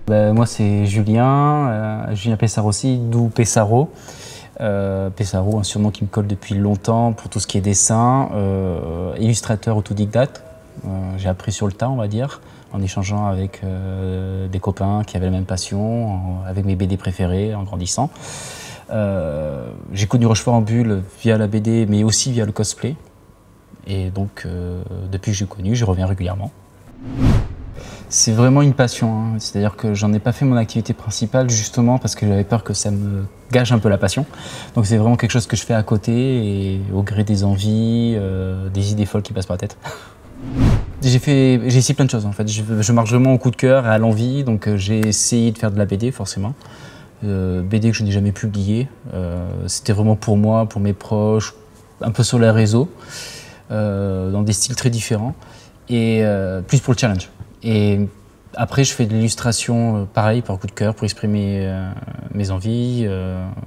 Moi c'est Julien, Julien Pessarossi, d'où Pessaro. Pessaro, un surnom qui me colle depuis longtemps pour tout ce qui est dessin, illustrateur autodidacte. J'ai appris sur le tas, on va dire, en échangeant avec des copains qui avaient la même passion, avec mes BD préférés en grandissant. J'ai connu Rochefort en bulle via la BD, mais aussi via le cosplay. Et donc, depuis que j'ai connu, je reviens régulièrement. C'est vraiment une passion, hein. C'est-à-dire que j'en ai pas fait mon activité principale justement parce que j'avais peur que ça me gâche un peu la passion. Donc c'est vraiment quelque chose que je fais à côté et au gré des envies, des idées folles qui passent par la tête. J'ai essayé plein de choses en fait. Je marche vraiment au coup de cœur et à l'envie, donc j'ai essayé de faire de la BD forcément. BD que je n'ai jamais publié. C'était vraiment pour moi, pour mes proches, un peu sur les réseaux, dans des styles très différents et plus pour le challenge. Et après, je fais de l'illustration, pareil, par coup de cœur, pour exprimer mes envies,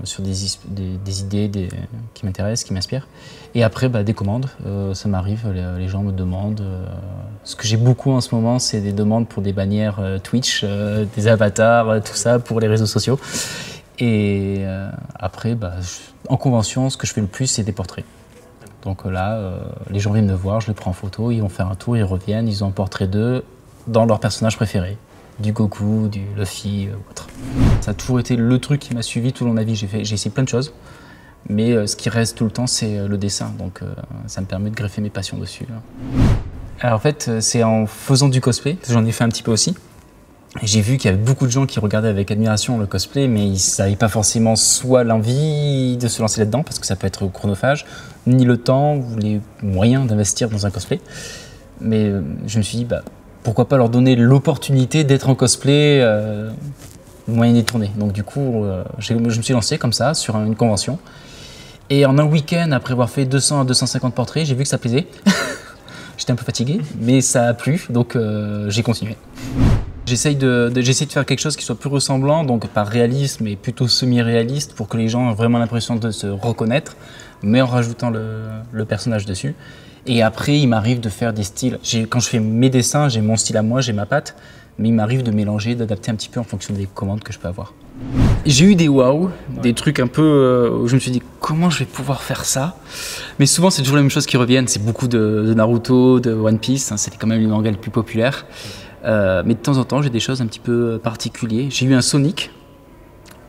sur des idées qui m'intéressent, qui m'inspirent. Et après, des commandes, ça m'arrive, les gens me demandent. Ce que j'ai beaucoup en ce moment, c'est des demandes pour des bannières Twitch, des avatars, tout ça, pour les réseaux sociaux. Et après, en convention, ce que je fais le plus, c'est des portraits. Donc là, les gens viennent me voir, je les prends en photo, ils vont faire un tour, ils reviennent, ils ont un portrait d'eux, dans leur personnage préféré, du Goku, du Luffy ou autre. Ça a toujours été le truc qui m'a suivi tout le long de ma vie. J'ai essayé plein de choses, mais ce qui reste tout le temps, c'est le dessin. Donc ça me permet de greffer mes passions dessus. Alors en fait, c'est en faisant du cosplay, j'en ai fait un petit peu aussi. J'ai vu qu'il y avait beaucoup de gens qui regardaient avec admiration le cosplay, mais ils n'avaient pas forcément soit l'envie de se lancer là-dedans, parce que ça peut être chronophage, ni le temps ou les moyens d'investir dans un cosplay. Mais je me suis dit, pourquoi pas leur donner l'opportunité d'être en cosplay moyen de tourner. Donc du coup, je me suis lancé comme ça sur une convention. Et en un week-end, après avoir fait 200 à 250 portraits, j'ai vu que ça plaisait. J'étais un peu fatigué, mais ça a plu, donc j'ai continué. J'essaye de faire quelque chose qui soit plus ressemblant, donc pas réaliste, mais plutôt semi-réaliste, pour que les gens aient vraiment l'impression de se reconnaître, mais en rajoutant le personnage dessus. Et après, il m'arrive de faire des styles. Quand je fais mes dessins, j'ai mon style à moi, j'ai ma patte, mais il m'arrive de mélanger, d'adapter un petit peu en fonction des commandes que je peux avoir. J'ai eu des waouh, des trucs un peu où je me suis dit comment je vais pouvoir faire ça. Mais souvent, c'est toujours les mêmes choses qui reviennent. C'est beaucoup de Naruto, de One Piece, hein, c'était quand même les mangas les plus populaires. Mais de temps en temps, j'ai des choses un petit peu particulières. J'ai eu un Sonic,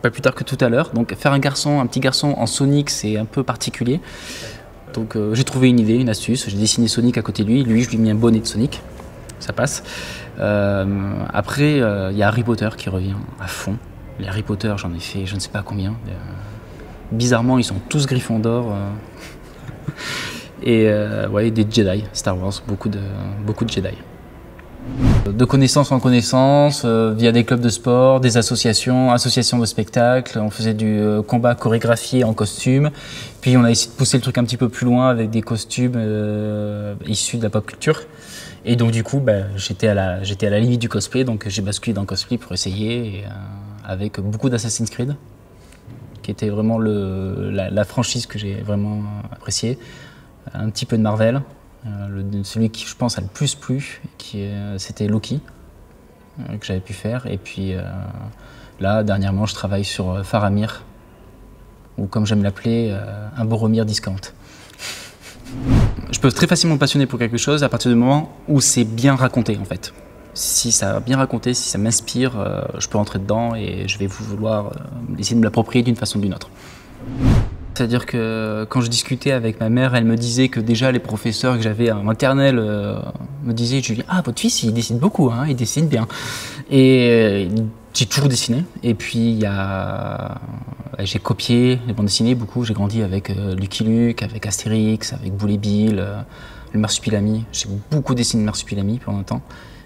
pas plus tard que tout à l'heure. Donc faire un petit garçon en Sonic, c'est un peu particulier. Donc j'ai trouvé une idée, une astuce, j'ai dessiné Sonic à côté de lui, je lui ai mis un bonnet de Sonic, ça passe. Après, il y a Harry Potter qui revient à fond. Les Harry Potter, j'en ai fait je ne sais pas combien. Bizarrement, ils sont tous Gryffondor. Et ouais, des Jedi, Star Wars, beaucoup de Jedi. De connaissance en connaissance, via des clubs de sport, des associations de spectacles, on faisait du combat chorégraphié en costume, puis on a essayé de pousser le truc un petit peu plus loin avec des costumes issus de la pop culture. Et donc du coup, j'étais à la limite du cosplay, donc j'ai basculé dans le cosplay pour essayer, avec beaucoup d'Assassin's Creed, qui était vraiment la franchise que j'ai vraiment appréciée, un petit peu de Marvel. Celui qui je pense a le plus plu, c'était Loki, que j'avais pu faire. Et puis là, dernièrement, je travaille sur Faramir, ou comme j'aime l'appeler, un Boromir discount. Je peux très facilement me passionner pour quelque chose à partir du moment où c'est bien raconté en fait. Si ça a bien raconté, si ça m'inspire, je peux entrer dedans et je vais vouloir essayer de me l'approprier d'une façon ou d'une autre. C'est-à-dire que quand je discutais avec ma mère, elle me disait que déjà les professeurs que j'avais en maternelle me disaient, Julien, ah votre fils il dessine beaucoup, hein, il dessine bien. Et j'ai toujours dessiné. Et puis j'ai copié les bandes dessinées beaucoup. J'ai grandi avec Lucky Luke, avec Astérix, avec Boule et Bill, le Marsupilami. J'ai beaucoup dessiné le Marsupilami pendant un temps.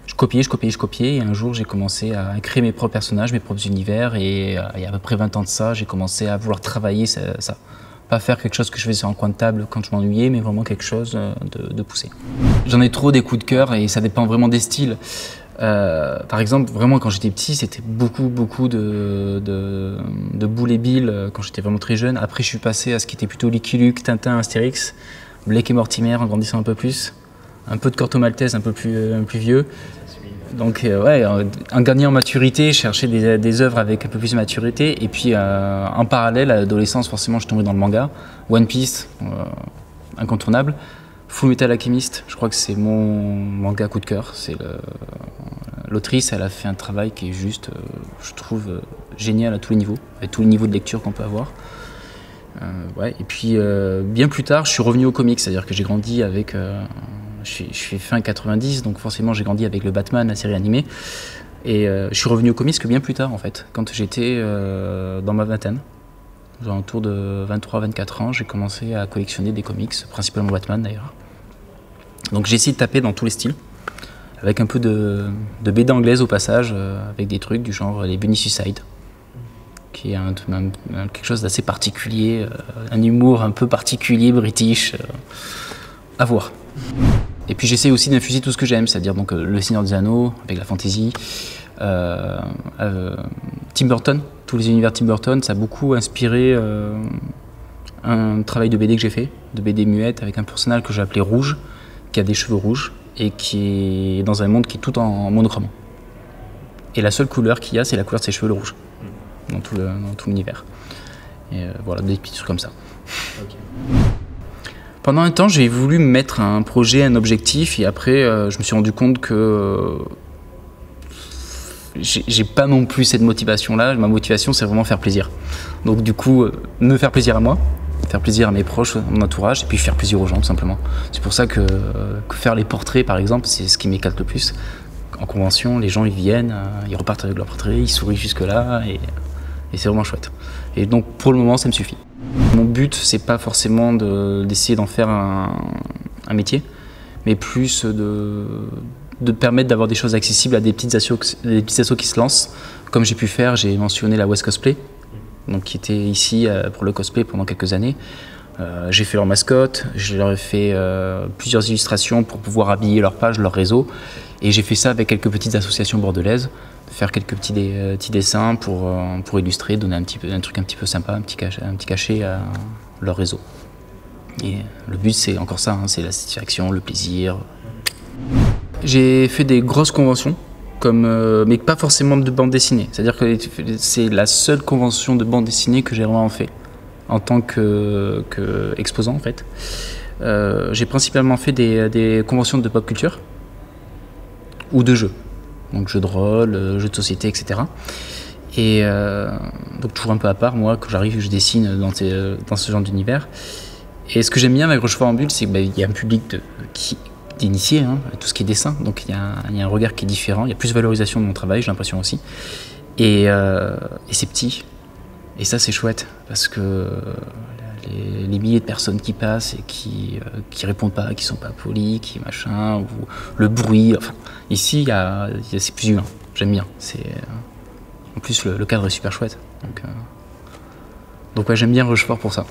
Je copiais et un jour j'ai commencé à créer mes propres personnages, mes propres univers et il y a à peu près 20 ans de ça, j'ai commencé à vouloir travailler ça. Pas faire quelque chose que je faisais sur un coin de table quand je m'ennuyais, mais vraiment quelque chose de poussé. J'en ai trop des coups de cœur et ça dépend vraiment des styles. Par exemple, vraiment quand j'étais petit, c'était beaucoup de Boule et Bill quand j'étais vraiment très jeune. Après je suis passé à ce qui était plutôt Lucky Luke, Tintin, Astérix, Blake et Mortimer en grandissant un peu plus. Un peu de Corto Maltese un peu plus vieux. Donc ouais, un gagner en maturité, chercher des œuvres avec un peu plus de maturité. Et puis en parallèle, à l'adolescence, forcément, je suis tombé dans le manga. One Piece, incontournable. Full Metal Alchemist, je crois que c'est mon manga coup de cœur. L'autrice, elle a fait un travail qui est juste, je trouve, génial à tous les niveaux, avec tous les niveaux de lecture qu'on peut avoir. Ouais. Et puis bien plus tard, je suis revenu au comics, c'est-à-dire que j'ai grandi avec... je suis fin 90, donc forcément j'ai grandi avec le Batman, la série animée. Et je suis revenu au comics que bien plus tard, en fait, quand j'étais dans ma vingtaine. Genre autour de 23-24 ans, j'ai commencé à collectionner des comics, principalement Batman d'ailleurs. Donc j'ai essayé de taper dans tous les styles, avec un peu de BD anglaise au passage, avec des trucs du genre les Bunny Suicide, qui est quelque chose d'assez particulier, un humour un peu particulier, british, à voir. Et puis j'essaie aussi d'infuser tout ce que j'aime, c'est-à-dire donc le Seigneur des Anneaux, avec la fantasy, Tim Burton, tous les univers Tim Burton, ça a beaucoup inspiré un travail de BD que j'ai fait, de BD muette, avec un personnage que j'ai appelé Rouge, qui a des cheveux rouges et qui est dans un monde qui est tout en monochrome. Et la seule couleur qu'il y a, c'est la couleur de ses cheveux, le rouge, dans tout l'univers. Et voilà, des petits trucs comme ça. Okay. Pendant un temps, j'ai voulu me mettre un projet, un objectif, et après, je me suis rendu compte que j'ai pas non plus cette motivation-là. Ma motivation, c'est vraiment faire plaisir. Donc du coup, me faire plaisir à moi, faire plaisir à mes proches, à mon entourage, et puis faire plaisir aux gens, tout simplement. C'est pour ça que faire les portraits, par exemple, c'est ce qui m'éclate le plus. En convention, les gens, ils viennent, ils repartent avec leur portrait, ils sourient jusque-là, et c'est vraiment chouette. Et donc, pour le moment, ça me suffit. Mon but, c'est pas forcément d'essayer d'en faire un métier, mais plus de permettre d'avoir des choses accessibles à des petits assos qui se lancent. Comme j'ai pu faire, j'ai mentionné la West Cosplay, donc qui était ici pour le cosplay pendant quelques années. J'ai fait leur mascotte, je leur ai fait plusieurs illustrations pour pouvoir habiller leur page, leur réseau. Et j'ai fait ça avec quelques petites associations bordelaises, faire quelques petits dessins pour illustrer, donner un truc un petit peu sympa, un petit cachet à leur réseau. Et le but, c'est encore ça, hein, c'est la satisfaction, le plaisir. J'ai fait des grosses conventions, mais pas forcément de bande dessinée. C'est-à-dire que c'est la seule convention de bande dessinée que j'ai vraiment fait, en tant qu'exposant en fait. J'ai principalement fait des conventions de pop culture, ou de jeux. Donc jeux de rôle, jeux de société, etc. Et donc toujours un peu à part, moi, quand j'arrive, je dessine dans ce genre d'univers. Et ce que j'aime bien avec Rochefort en Bulle, c'est qu'il y a un public d'initiés, hein, tout ce qui est dessin, donc il y a un regard qui est différent, il y a plus de valorisation de mon travail, j'ai l'impression aussi. Et c'est petit. Et ça, c'est chouette, parce que les milliers de personnes qui passent et qui répondent pas, qui sont pas polis, qui machin, ou le bruit, enfin, ici, c'est plus humain, j'aime bien. En plus, le cadre est super chouette. Donc ouais, j'aime bien Rochefort pour ça.